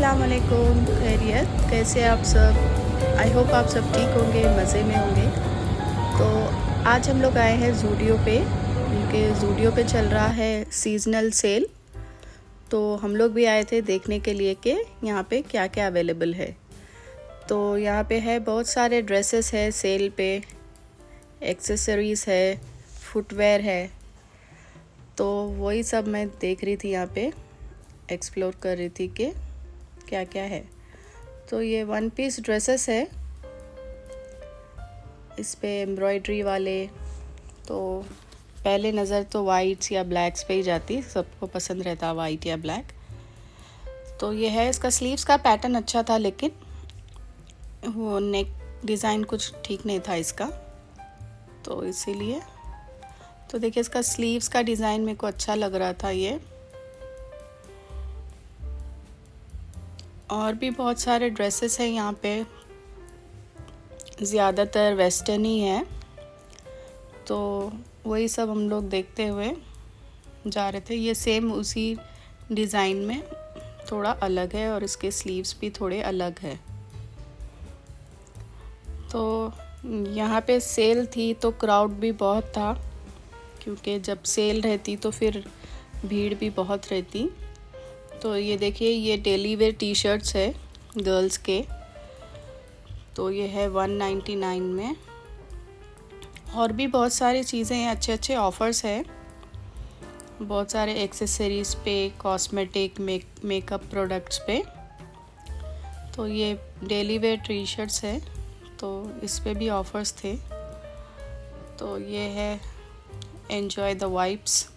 अस्सलाम वालेकुम, खैरियत, कैसे आप सब। आई होप आप सब ठीक होंगे, मज़े में होंगे। तो आज हम लोग आए हैं ज़ूडियो पे, क्योंकि ज़ूडियो पे चल रहा है सीज़नल सेल। तो हम लोग भी आए थे देखने के लिए कि यहाँ पे क्या क्या अवेलेबल है। तो यहाँ पे है बहुत सारे ड्रेसेस है सेल पे, एक्सेसरीज़ है, फुटवेयर है। तो वही सब मैं देख रही थी, यहाँ पे एक्सप्लोर कर रही थी कि क्या क्या है। तो ये वन पीस ड्रेसेस है, इस पे एम्ब्रॉयडरी वाले। तो पहले नज़र तो वाइट्स या ब्लैक्स पे ही जाती, सबको पसंद रहता वाइट या ब्लैक। तो ये है, इसका स्लीव्स का पैटर्न अच्छा था, लेकिन वो नेक डिज़ाइन कुछ ठीक नहीं था इसका, तो इसीलिए। तो देखिए, इसका स्लीव्स का डिज़ाइन मेरे को अच्छा लग रहा था ये। और भी बहुत सारे ड्रेसेस हैं यहाँ पे, ज़्यादातर वेस्टर्न ही है। तो वही सब हम लोग देखते हुए जा रहे थे। ये सेम उसी डिज़ाइन में थोड़ा अलग है, और इसके स्लीव्स भी थोड़े अलग है। तो यहाँ पे सेल थी तो क्राउड भी बहुत था, क्योंकि जब सेल रहती तो फिर भीड़ भी बहुत रहती। तो ये देखिए, ये डेली वेयर टी शर्ट्स है गर्ल्स के। तो ये है 199 में। और भी बहुत सारी चीज़ें हैं, अच्छे अच्छे ऑफ़र्स है, बहुत सारे एक्सेसरीज़ पे, कॉस्मेटिक, मेकअप प्रोडक्ट्स पे। तो ये डेली वेयर टी शर्ट्स है, तो इस पे भी ऑफ़र्स थे। तो ये है enjoy the vibes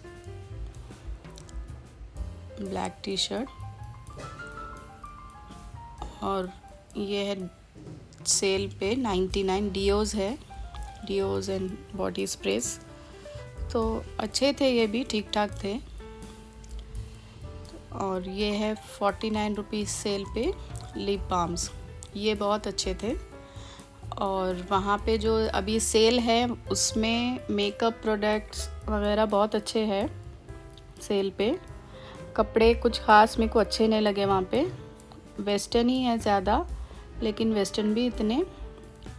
black T shirt. और ये है सेल पे 99। डियोज़ है, डियोज़ एंड बॉडी स्प्रेस। तो अच्छे थे, ये भी ठीक ठाक थे। और ये है 49 रुपीज़ सेल पे लिप बाम्स, ये बहुत अच्छे थे। और वहाँ पे जो अभी सेल है उसमें मेकअप प्रोडक्ट्स वगैरह बहुत अच्छे हैं सेल पे। कपड़े कुछ ख़ास मेरे को अच्छे नहीं लगे वहाँ पे, वेस्टर्न ही है ज़्यादा, लेकिन वेस्टर्न भी इतने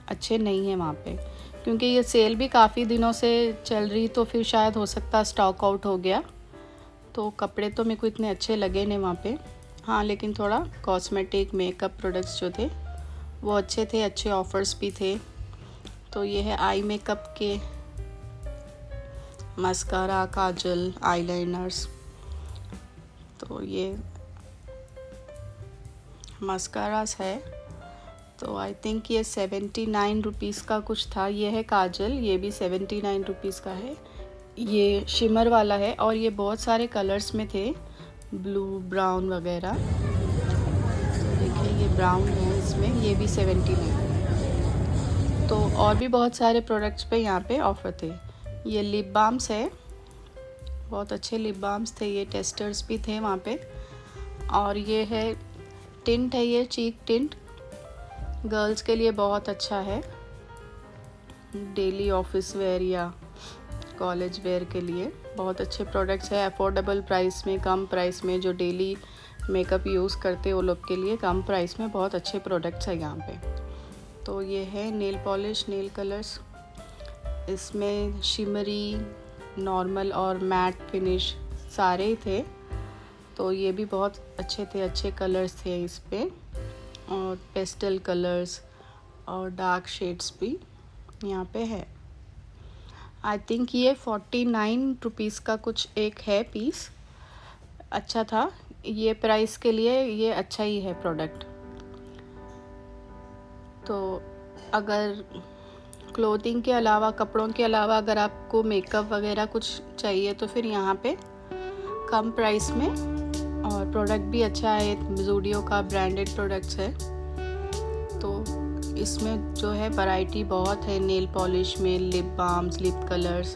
अच्छे नहीं हैं वहाँ पे, क्योंकि ये सेल भी काफ़ी दिनों से चल रही, तो फिर शायद हो सकता स्टॉक आउट हो गया। तो कपड़े तो मेरे को इतने अच्छे लगे नहीं वहाँ पे। हाँ, लेकिन थोड़ा कॉस्मेटिक मेकअप प्रोडक्ट्स जो थे वो अच्छे थे, अच्छे ऑफ़र्स भी थे। तो ये है आई मेकअप के मस्कारा, काजल, आईलाइनर्स। तो ये मस्कारास है, तो आई थिंक ये 79 रुपीज़ का कुछ था। ये है काजल, ये भी 79 रुपीज़ का है। ये शिमर वाला है, और ये बहुत सारे कलर्स में थे, ब्लू, ब्राउन वगैरह। तो देखिए, ये ब्राउन है इसमें, ये भी 79। तो और भी बहुत सारे प्रोडक्ट्स पे यहाँ पे ऑफ़र थे। ये लिप बाम्स है, बहुत अच्छे लिप बाम्स थे, ये टेस्टर्स भी थे वहाँ पे। और ये है टिंट है, ये चीक टिंट, गर्ल्स के लिए बहुत अच्छा है, डेली ऑफिस वेयर या कॉलेज वेयर के लिए बहुत अच्छे प्रोडक्ट्स है। अफोर्डेबल प्राइस में, कम प्राइस में, जो डेली मेकअप यूज़ करते वो लोग के लिए कम प्राइस में बहुत अच्छे प्रोडक्ट्स है यहाँ पे। तो ये है नेल पॉलिश, नेल कलर्स, इसमें शिमरी, नॉर्मल और मैट फिनिश सारे ही थे। तो ये भी बहुत अच्छे थे, अच्छे कलर्स थे इस पे, और पेस्टल कलर्स और डार्क शेड्स भी यहाँ पे है। आई थिंक ये 49 रुपीज़ का कुछ एक है पीस, अच्छा था ये प्राइस के लिए, ये अच्छा ही है प्रोडक्ट। तो अगर क्लोथिंग के अलावा, कपड़ों के अलावा अगर आपको मेकअप वगैरह कुछ चाहिए, तो फिर यहाँ पे कम प्राइस में, और प्रोडक्ट भी अच्छा है, ज़ूडियो का ब्रांडेड प्रोडक्ट्स है। तो इसमें जो है वैरायटी बहुत है, नेल पॉलिश में, लिप बाम्स, लिप कलर्स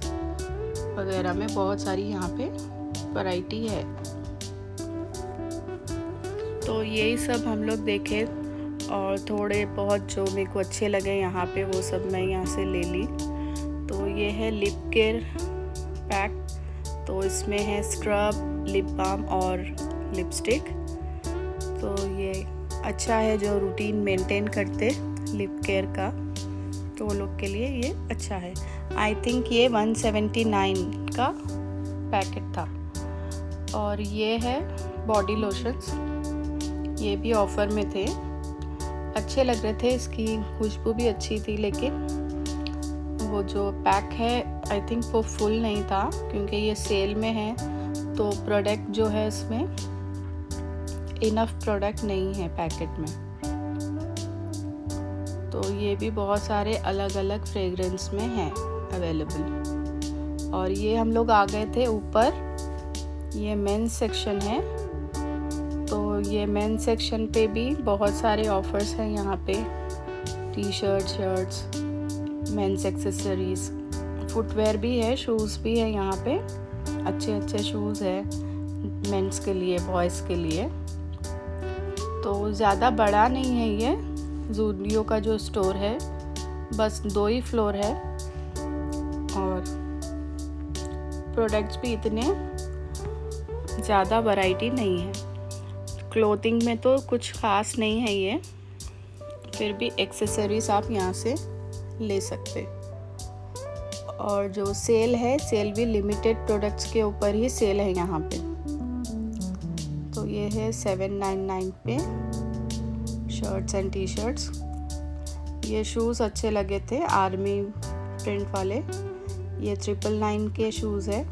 वगैरह में बहुत सारी यहाँ पे वैरायटी है। तो यही सब हम लोग देखे, और थोड़े बहुत जो मेरे को अच्छे लगे यहाँ पे वो सब मैं यहाँ से ले ली। तो ये है लिप केयर पैक, तो इसमें है स्क्रब, लिप बाम और लिपस्टिक। तो ये अच्छा है, जो रूटीन मेंटेन करते लिप केयर का, तो वो लोग के लिए ये अच्छा है। आई थिंक ये 179 का पैकेट था। और ये है बॉडी लोशंस, ये भी ऑफ़र में थे, अच्छे लग रहे थे, इसकी खुशबू भी अच्छी थी, लेकिन वो जो पैक है आई थिंक वो फुल नहीं था, क्योंकि ये सेल में है तो प्रोडक्ट जो है इसमें इनफ प्रोडक्ट नहीं है पैकेट में। तो ये भी बहुत सारे अलग अलग फ्रेगरेंस में है अवेलेबल। और ये हम लोग आ गए थे ऊपर, ये मेंस सेक्शन है, तो ये मेंस सेक्शन पे भी बहुत सारे ऑफर्स हैं यहाँ पे, T shirt, shirts, men's accessories, footwear भी है, शूज़ भी है यहाँ पे, अच्छे अच्छे शूज़ है मेंस के लिए, बॉयज़ के लिए। तो ज़्यादा बड़ा नहीं है ये, ज़ूडियो का जो स्टोर है बस 2 ही फ्लोर है, और प्रोडक्ट्स भी इतने ज़्यादा वैरायटी नहीं है। क्लोथिंग में तो कुछ ख़ास नहीं है ये, फिर भी एक्सेसरीज आप यहाँ से ले सकते। और जो सेल है, सेल भी लिमिटेड प्रोडक्ट्स के ऊपर ही सेल है यहाँ पे। तो ये है 799 पे शर्ट्स एंड टी शर्ट्स। ये शूज़ अच्छे लगे थे, आर्मी प्रिंट वाले, ये 999 के शूज़ है।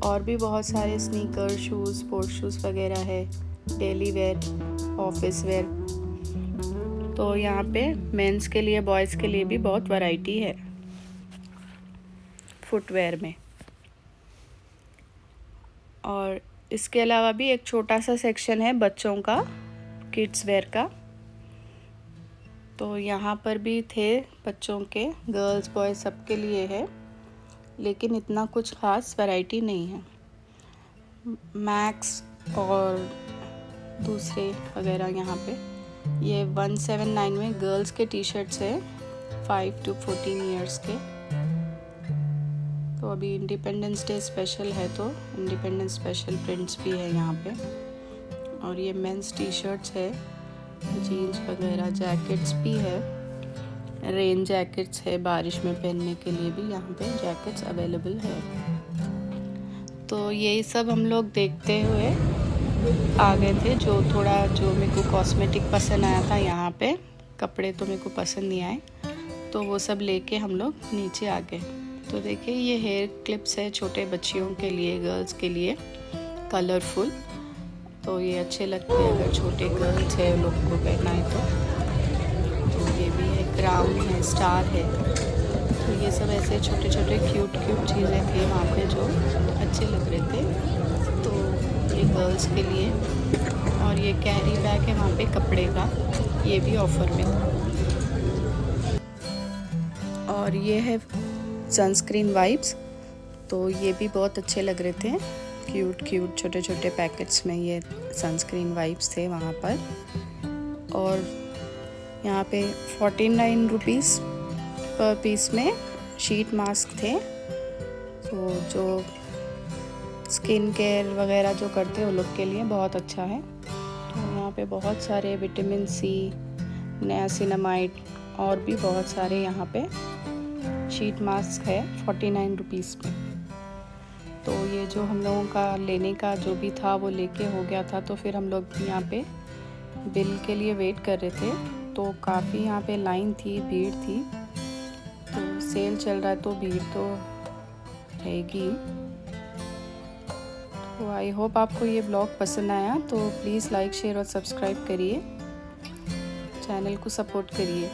और भी बहुत सारे स्नीकर शूज़, स्पोर्ट शूज़ वगैरह है, डेली वेयर, ऑफिस वेयर। तो यहाँ पे मेंस के लिए, बॉयज़ के लिए भी बहुत वैरायटी है फुटवेयर में। और इसके अलावा भी एक छोटा सा सेक्शन है बच्चों का, किड्स वेयर का। तो यहाँ पर भी थे बच्चों के, गर्ल्स बॉयज़ सबके लिए है, लेकिन इतना कुछ ख़ास वैरायटी नहीं है। मैक्स और दूसरे वगैरह यहाँ पे, ये 179 में गर्ल्स के टी शर्ट्स है 5 to 14 ईयर्स के। तो अभी इंडिपेंडेंस डे स्पेशल है, तो इंडिपेंडेंस स्पेशल प्रिंट्स भी है यहाँ पे। और ये मेंस टी शर्ट्स है, जीन्स वगैरह, जैकेट्स भी है, रेन जैकेट्स है, बारिश में पहनने के लिए भी यहाँ पे जैकेट्स अवेलेबल है। तो यही सब हम लोग देखते हुए आ गए थे। जो मेरे को कॉस्मेटिक पसंद आया था यहाँ पे, कपड़े तो मेरे को पसंद नहीं आए, तो वो सब लेके हम लोग नीचे आ गए। तो देखिए ये हेयर क्लिप्स है छोटे बच्चियों के लिए, गर्ल्स के लिए, कलरफुल। तो ये अच्छे लगते हैं अगर छोटे गर्ल्स है लोग को पहना है तो ये भी है, क्राउन है, स्टार है। तो ये सब ऐसे छोटे छोटे क्यूट चीज़ें थी वहाँ पे जो अच्छे लग रहे थे, तो ये गर्ल्स के लिए। और ये कैरी बैग है वहाँ पे कपड़े का, ये भी ऑफ़र में था। और ये है सनस्क्रीन वाइप्स, तो ये भी बहुत अच्छे लग रहे थे, क्यूट छोटे छोटे पैकेट्स में ये सनस्क्रीन वाइप्स थे वहाँ पर। और यहाँ पे 49 रुपीज़ पर पीस में शीट मास्क थे। तो जो स्किन केयर वगैरह जो करते हैं वो लोग के लिए बहुत अच्छा है। तो यहाँ पे बहुत सारे विटामिन सी, नियासिनामाइड और भी बहुत सारे यहाँ पे शीट मास्क है 49 रुपीज़ में। तो ये जो हम लोगों का लेने का जो भी था वो लेके हो गया था, तो फिर हम लोग यहाँ पे बिल के लिए वेट कर रहे थे। तो काफ़ी यहाँ पे लाइन थी, भीड़ थी, तो सेल चल रहा है तो भीड़ तो रहेगी। तो आई होप आपको ये ब्लॉग पसंद आया, तो प्लीज़ लाइक, शेयर और सब्सक्राइब करिए, चैनल को सपोर्ट करिए।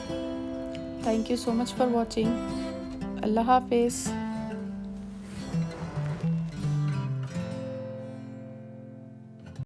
Thank you so much for watching. अल्लाह हाफिज़।